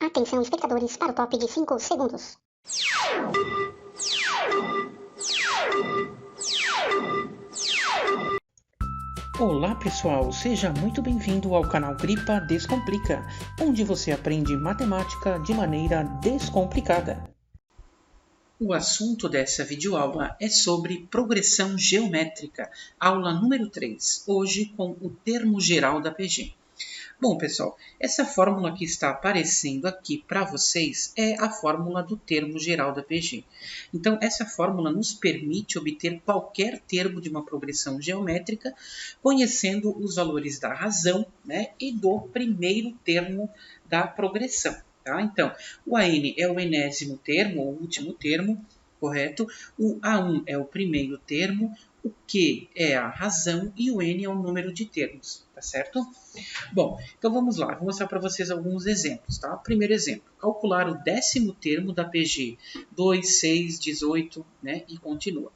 Atenção, espectadores, para o top de 5 segundos. Olá pessoal, seja muito bem-vindo ao canal Gripa Descomplica, onde você aprende matemática de maneira descomplicada. O assunto dessa videoaula é sobre progressão geométrica, aula número 3, hoje com o termo geral da PG. Bom, pessoal, essa fórmula que está aparecendo aqui para vocês é a fórmula do termo geral da PG. Então, essa fórmula nos permite obter qualquer termo de uma progressão geométrica, conhecendo os valores da razão, né, e do primeiro termo da progressão. Tá? Então, o AN é o enésimo termo, o último termo, correto? O A1 é o primeiro termo, o Q é a razão e o N é o número de termos, tá certo? Bom, então vamos lá, vou mostrar para vocês alguns exemplos, tá? Primeiro exemplo, calcular o décimo termo da PG, 2, 6, 18, né? E continua.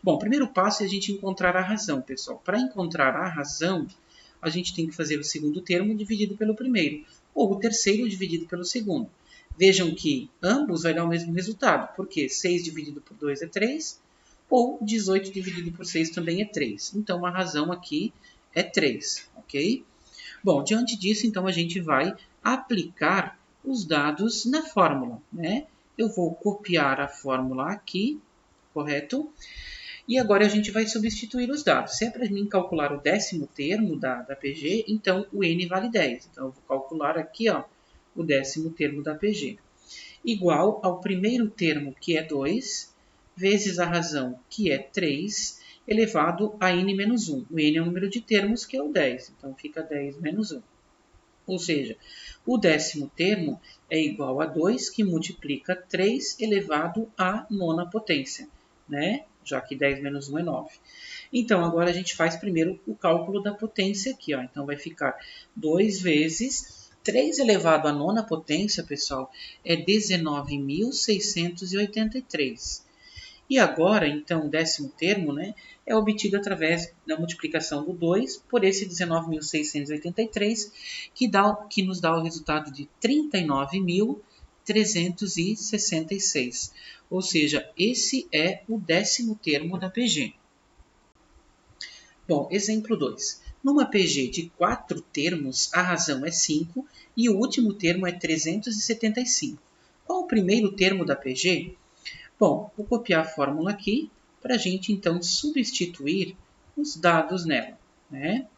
Bom, o primeiro passo é a gente encontrar a razão, pessoal. Para encontrar a razão, a gente tem que fazer o segundo termo dividido pelo primeiro, ou o terceiro dividido pelo segundo. Vejam que ambos vai dar o mesmo resultado, porque 6 dividido por 2 é 3, ou 18 dividido por 6 também é 3. Então, a razão aqui é 3, ok? Bom, diante disso, então, a gente vai aplicar os dados na fórmula, né? Eu vou copiar a fórmula aqui, correto? E agora a gente vai substituir os dados. Se é para mim calcular o décimo termo da PG, então o N vale 10. Então, eu vou calcular aqui, ó, o décimo termo da PG. Igual ao primeiro termo, que é 2, vezes a razão, que é 3, elevado a n menos 1. O n é o número de termos, que é o 10. Então, fica 10 menos 1. Ou seja, o décimo termo é igual a 2, que multiplica 3 elevado à nona potência, né? Já que 10 menos 1 é 9. Então, agora a gente faz primeiro o cálculo da potência aqui, ó. Então, vai ficar 2 vezes 3 elevado à nona potência, pessoal, é 19.683. E agora, então, o décimo termo, né, é obtido através da multiplicação do 2 por esse 19.683, que nos dá o resultado de 39.366. Ou seja, esse é o décimo termo da PG. Bom, exemplo 2. Numa PG de 4 termos, a razão é 5 e o último termo é 375. Qual o primeiro termo da PG? Bom, vou copiar a fórmula aqui para a gente, então, substituir os dados nela, né?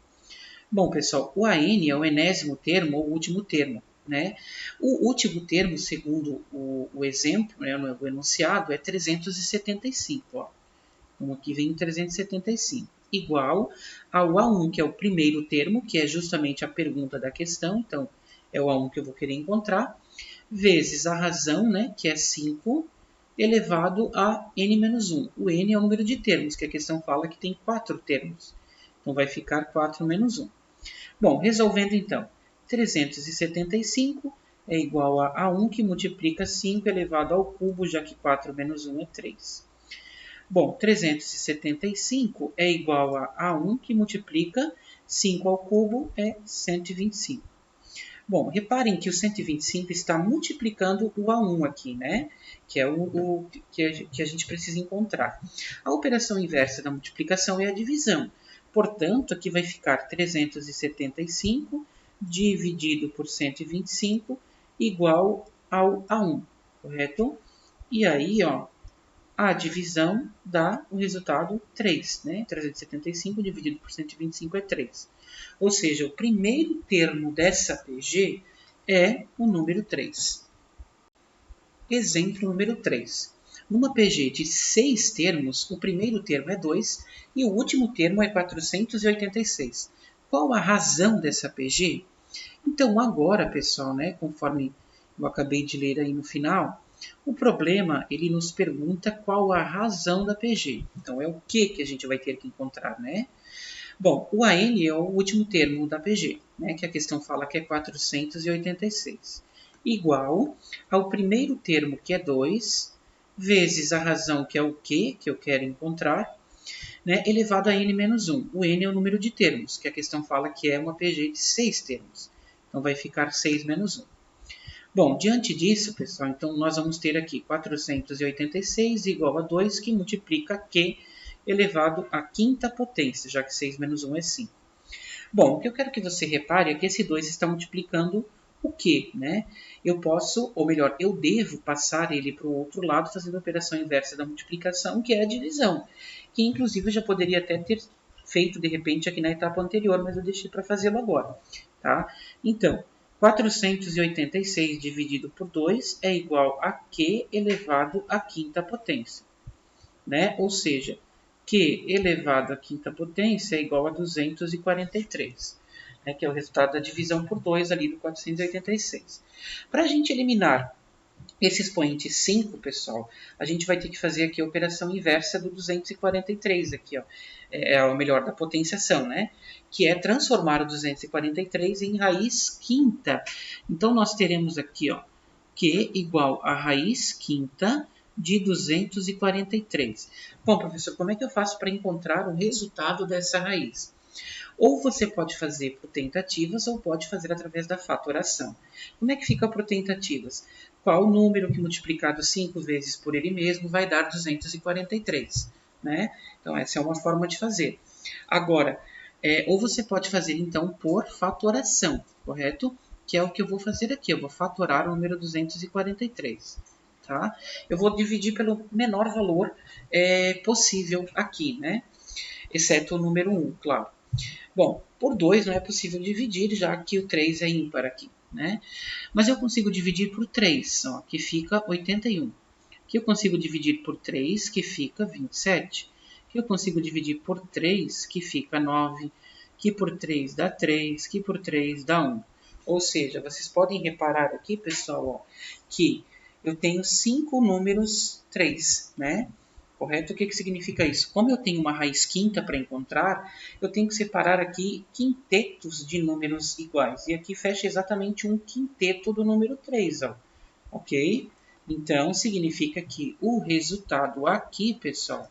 Bom, pessoal, o AN é o enésimo termo ou último termo, né? O último termo, segundo o exemplo, né, o enunciado, é 375, ó. Então, aqui vem 375, igual ao A1, que é o primeiro termo, que é justamente a pergunta da questão, então, é o A1 que eu vou querer encontrar, vezes a razão, né, que é 5, elevado a n-1. O n é o número de termos, que a questão fala que tem 4 termos. Então, vai ficar 4 menos 1. Bom, resolvendo então, 375 é igual a 1, que multiplica 5 elevado ao cubo, já que 4 menos 1 é 3. Bom, 375 é igual a 1, que multiplica 5 ao cubo, é 125. Bom, reparem que o 125 está multiplicando o A1 aqui, né? Que é o que a gente precisa encontrar. A operação inversa da multiplicação é a divisão. Portanto, aqui vai ficar 375 dividido por 125 igual ao A1, correto? E aí, ó, a divisão dá o resultado 3, né? 375 dividido por 125 é 3. Ou seja, o primeiro termo dessa PG é o número 3. Exemplo número 3. Numa PG de 6 termos, o primeiro termo é 2 e o último termo é 486. Qual a razão dessa PG? Então, agora, pessoal, né, conforme eu acabei de ler aí no final, o problema, ele nos pergunta qual a razão da PG. Então, é o que a gente vai ter que encontrar, né? Bom, o AN é o último termo da PG, né, que a questão fala que é 486. Igual ao primeiro termo, que é 2, vezes a razão, que é o que eu quero encontrar, né, elevado a n menos 1. O n é o número de termos, que a questão fala que é uma PG de 6 termos. Então, vai ficar 6 menos 1. Bom, diante disso, pessoal, então nós vamos ter aqui 486 igual a 2, que multiplica Q elevado à quinta potência, já que 6 menos 1 é 5. Bom, o que eu quero que você repare é que esse 2 está multiplicando o Q, né? Eu posso, ou melhor, eu devo passar ele para o outro lado fazendo a operação inversa da multiplicação, que é a divisão, que inclusive eu já poderia até ter feito de repente aqui na etapa anterior, mas eu deixei para fazê-lo agora, tá? Então, 486 dividido por 2 é igual a Q elevado à quinta potência, né? Ou seja, Q elevado à quinta potência é igual a 243, né? Que é o resultado da divisão por 2 ali do 486. Para a gente eliminar esse expoente 5, pessoal, a gente vai ter que fazer aqui a operação inversa do 243, aqui, ó. É o melhor da potenciação, né? Que é transformar o 243 em raiz quinta. Então, nós teremos aqui, ó, Q igual a raiz quinta de 243. Bom, professor, como é que eu faço para encontrar o resultado dessa raiz? Ou você pode fazer por tentativas ou pode fazer através da fatoração. Como é que fica por tentativas? Qual o número que multiplicado 5 vezes por ele mesmo vai dar 243, né? Então, essa é uma forma de fazer. Agora, ou você pode fazer, então, por fatoração, correto? Que é o que eu vou fazer aqui. Eu vou fatorar o número 243. Tá? Eu vou dividir pelo menor valor possível aqui, né? Exceto o número 1, claro. Bom, por 2 não é possível dividir, já que o 3 é ímpar aqui, né? Mas eu consigo dividir por 3, ó, que fica 81. Que eu consigo dividir por 3, que fica 27. Que eu consigo dividir por 3, que fica 9. Que por 3 dá 3, que por 3 dá 1. Ou seja, vocês podem reparar aqui, pessoal, ó, que eu tenho 5 números 3, né? Correto? O que significa isso? Como eu tenho uma raiz quinta para encontrar, eu tenho que separar aqui quintetos de números iguais. E aqui fecha exatamente um quinteto do número 3, ó. Ok? Então, significa que o resultado aqui, pessoal,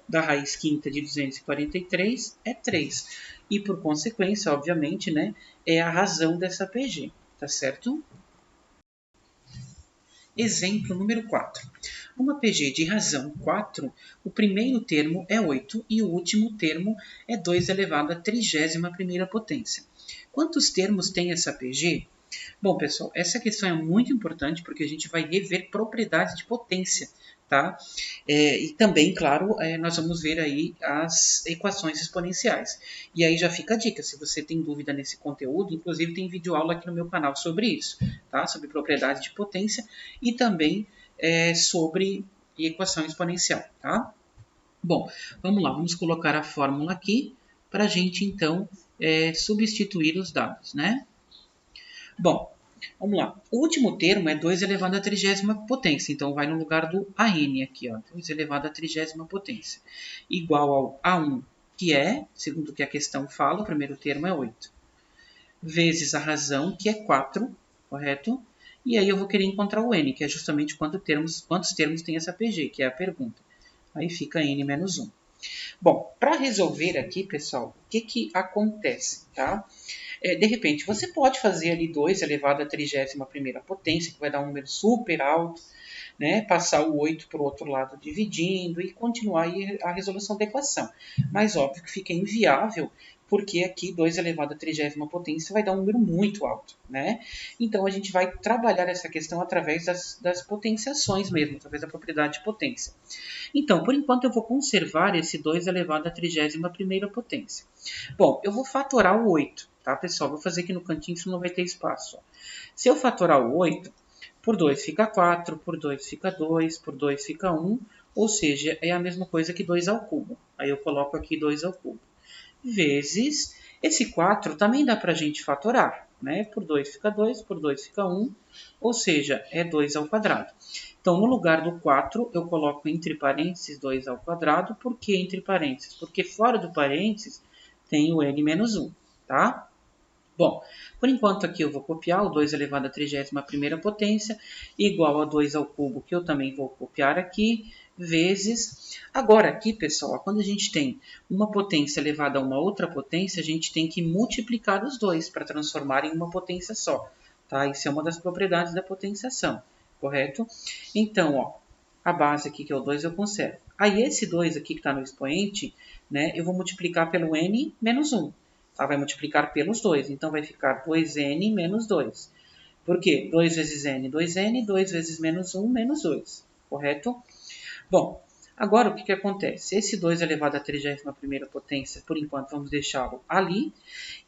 da raiz quinta de 243 é 3. E, por consequência, obviamente, né, é a razão dessa PG. Tá certo? Exemplo número 4. Uma PG de razão 4, o primeiro termo é 8 e o último termo é 2 elevado à 31ª potência. Quantos termos tem essa PG? Bom, pessoal, essa questão é muito importante porque a gente vai rever propriedades de potência, tá? E também, claro, nós vamos ver aí as equações exponenciais. E aí já fica a dica, se você tem dúvida nesse conteúdo, inclusive tem vídeo aula aqui no meu canal sobre isso, tá? Sobre propriedade de potência e também sobre equação exponencial, tá? Bom, vamos lá, vamos colocar a fórmula aqui para a gente, então, substituir os dados, né? Bom, vamos lá. O último termo é 2 elevado à 30ª potência. Então, vai no lugar do AN aqui, ó. 2 elevado à 30ª potência. Igual ao A1, que é, segundo o que a questão fala, o primeiro termo é 8. Vezes a razão, que é 4, correto? E aí eu vou querer encontrar o N, que é justamente quantos termos tem essa PG, que é a pergunta. Aí fica N menos 1. Bom, para resolver aqui, pessoal, o que acontece, tá? De repente, você pode fazer ali 2 elevado à 31ª potência, que vai dar um número super alto, né? Passar o 8 para o outro lado dividindo e continuar aí a resolução da equação. Mas óbvio que fica inviável, porque aqui 2 elevado à 30ª potência vai dar um número muito alto, né? Então, a gente vai trabalhar essa questão através das potenciações mesmo, através da propriedade de potência. Então, por enquanto, eu vou conservar esse 2 elevado à 31ª potência. Bom, eu vou fatorar o 8, tá, pessoal? Vou fazer aqui no cantinho, senão não vai ter espaço. Ó. Se eu fatorar o 8, por 2 fica 4, por 2 fica 2, por 2 fica 1, ou seja, é a mesma coisa que 2 ao cubo. Aí eu coloco aqui 2 ao cubo. Vezes, esse 4 também dá para a gente fatorar, né? Por 2 fica 2, por 2 fica 1, ou seja, é 2 ao quadrado. Então, no lugar do 4, eu coloco entre parênteses 2 ao quadrado. Por que entre parênteses? Porque fora do parênteses tem o n menos 1, tá? Bom, por enquanto aqui eu vou copiar o 2 elevado à 31ª potência, igual a 2 ao cubo, que eu também vou copiar aqui, vezes... Agora aqui, pessoal, quando a gente tem uma potência elevada a uma outra potência, a gente tem que multiplicar os dois para transformar em uma potência só. tá? Isso é uma das propriedades da potenciação, correto? Então, ó, a base aqui, que é o 2, eu conservo. Aí, esse 2 aqui que está no expoente, né, eu vou multiplicar pelo n menos 1. Tá? Vai multiplicar pelos 2. Então, vai ficar 2n menos 2. Por quê? 2 vezes n, 2n. 2 vezes menos 1, menos 2. Correto? Bom, agora o que acontece? Esse 2 elevado à 31ª potência, por enquanto, vamos deixá-lo ali.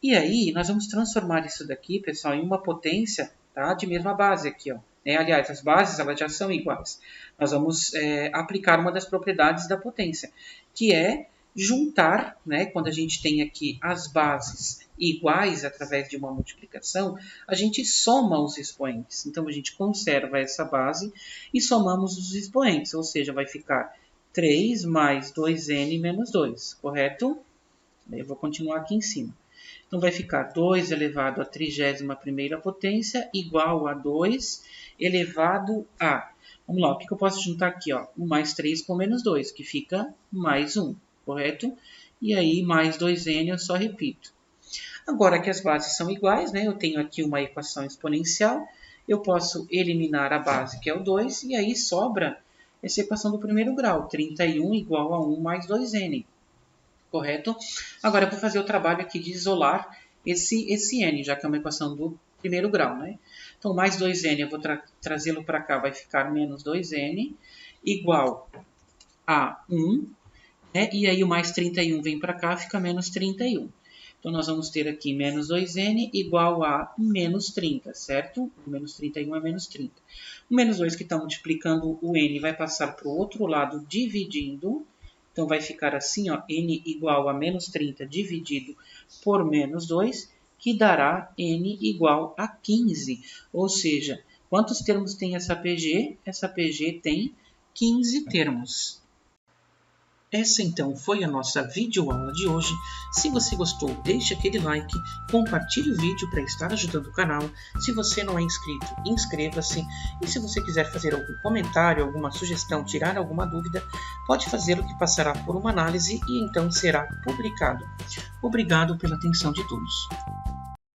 E aí, nós vamos transformar isso daqui, pessoal, em uma potência, tá, de mesma base aqui, ó. Aliás, as bases elas já são iguais. Nós vamos aplicar uma das propriedades da potência, que é juntar, né, quando a gente tem aqui as bases iguais através de uma multiplicação, a gente soma os expoentes. Então, a gente conserva essa base e somamos os expoentes, ou seja, vai ficar 3 mais 2n menos 2, correto? Eu vou continuar aqui em cima. Então, vai ficar 2 elevado à 31ª potência igual a 2 elevado a... Vamos lá, o que eu posso juntar aqui? Ó? 1 mais 3 com menos 2, que fica mais 1, correto? E aí, mais 2n eu só repito. Agora que as bases são iguais, né, eu tenho aqui uma equação exponencial, eu posso eliminar a base, que é o 2, e aí sobra essa equação do primeiro grau, 31 igual a 1 mais 2n. Correto? Agora eu vou fazer o trabalho aqui de isolar esse n, já que é uma equação do primeiro grau, né? Então, mais 2n, eu vou trazê-lo para cá, vai ficar menos 2n, igual a 1, né? E aí o mais 31 vem para cá, fica menos 31. Então, nós vamos ter aqui menos 2n igual a menos 30, certo? Menos 31 é menos 30. O menos 2 que está multiplicando o n vai passar para o outro lado dividindo. Então, vai ficar assim, ó, n igual a menos 30 dividido por menos 2, que dará n igual a 15. Ou seja, quantos termos tem essa PG? Essa PG tem 15 termos. Essa então foi a nossa videoaula de hoje. Se você gostou, deixe aquele like, compartilhe o vídeo para estar ajudando o canal. Se você não é inscrito, inscreva-se. E se você quiser fazer algum comentário, alguma sugestão, tirar alguma dúvida, pode fazer o que passará por uma análise e então será publicado. Obrigado pela atenção de todos.